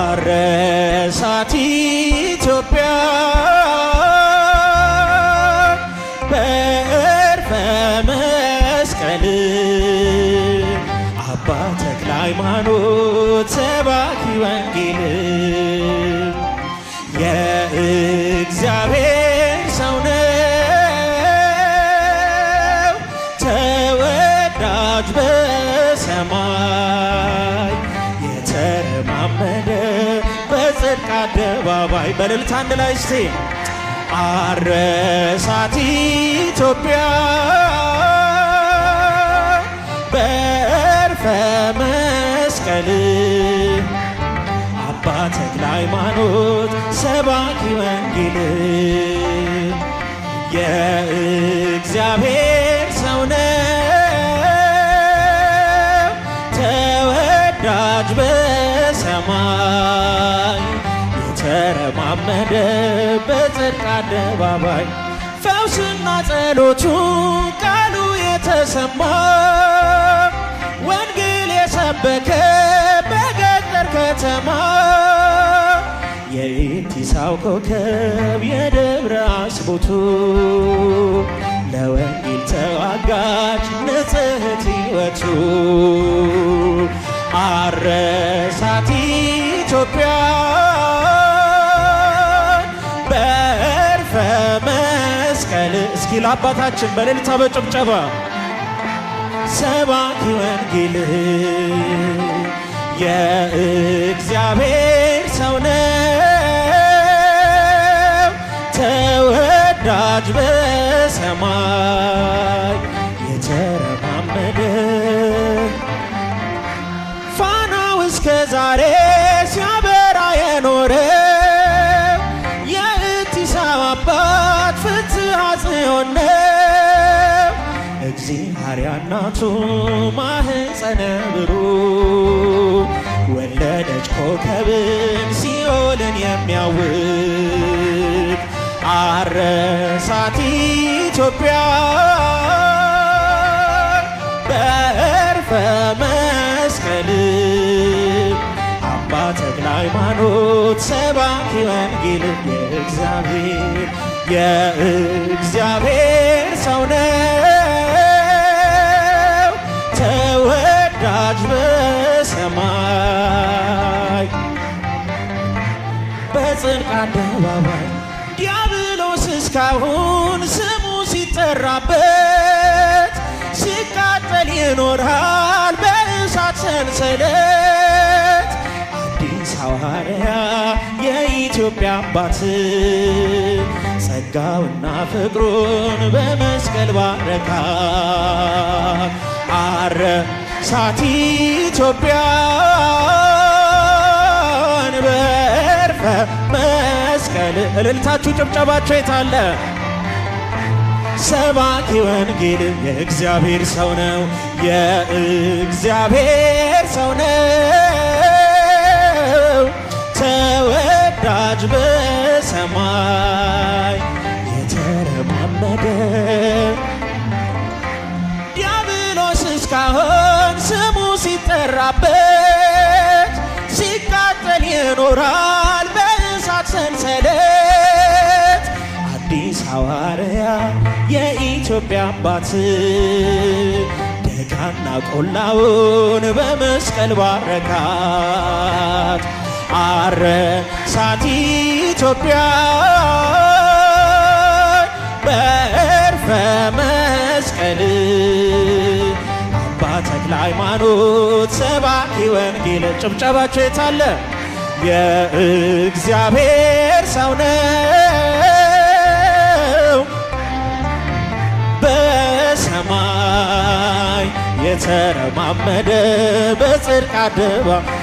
አረሳት ኢትዮጵያ በዕርፈ መስቀል አባ ተክለ ሃይማኖት ሰባኪ ወንጌል የእግዚአብሔር ሰው ነው ተወዳጅ በሰማይ የተረማመደ በጽድቅ አደባባይ በእልልታ አንድ ላይ እስቲ አረሳት ኢትዮጵያ በዕርፈ መስቀል አባ ተክለ ሃይማኖት ሰባኪ ወንጌል የእግዚአብሔር ሰው ነው ተወዳጅ በሰማይ የተረማመደ በጽድቅ አደባባይ ፈውስና ጸሎቱ ቃሉ የተሰማ ወንጌል የሰበከ በገጠር ከተማ የኢቲሳው ኮከብ የደብረ አስቦቱ ለወንጌል ተዋጋች ንጽሕት ሕይወቱ አረሳት ኢትዮጵያ በዕርፈ መስቀል እስኪ ለአባታችን በእልልታ በጭብጨባ ሰባኪ ወንጌል የእግዚአብሔር ሰው ነው ተወዳጅ በሰማይ የተረማመደ ፋናው እስከ ዛሬ ሲያበራ የኖረው የኢቲሳው አባት ፍትሐ ጽዮን ነው እግዚአብሔር እናቱ ማኅፀነ ብሩክ ወለደች ኮከብን ሲኦልን የሚያውቅ አረሳት ኢትዮጵያ በዕርፈ መስቀል አባ ተክለ ሃይማኖት ሰባኪ ወንጌል የእግዚአብሔር ሰው ነው ተወዳጅ በሰማይ በጽድቅ አደባባይ ዲያብሎስ እስካሁን ስሙ ሲጠራበት ሲቃጠል ይኖራል በእሳት ሰንሰለት አዲስ ሐዋርያ የኢትዮጵያ አባት ጸጋውና ፍቅሩን በመስቀል ባረካት አረሳት ኢትዮጵያን በዕርፈ መስቀል እልልታችሁ ጭብጨባችሁ የታለ ሰባኪ ወንጌል የእግዚአብሔር ሰው ነው የእግዚአብሔር ሰው ነው ተወዳጅ በሰማይ የተረማመደ ዲያብሎስ እስካሁን ስሙ ሲጠራበት ሲቃጠል ይኖራል በእሳት ሰንሰለት አዲስ ሐዋርያ የኢትዮጵያ አባት ደጋና ቆላውን በመስቀል ባረካት አረሳት ኢትዮጵያ በዕርፈ መስቀል አባ ተክለ ሃይማኖት ሰባኪ ወንጌል ጭብጨባቸው የታለ የእግዚአብሔር ሰው ነው በሰማይ የተረማመደ በጽድቅ አደባባይ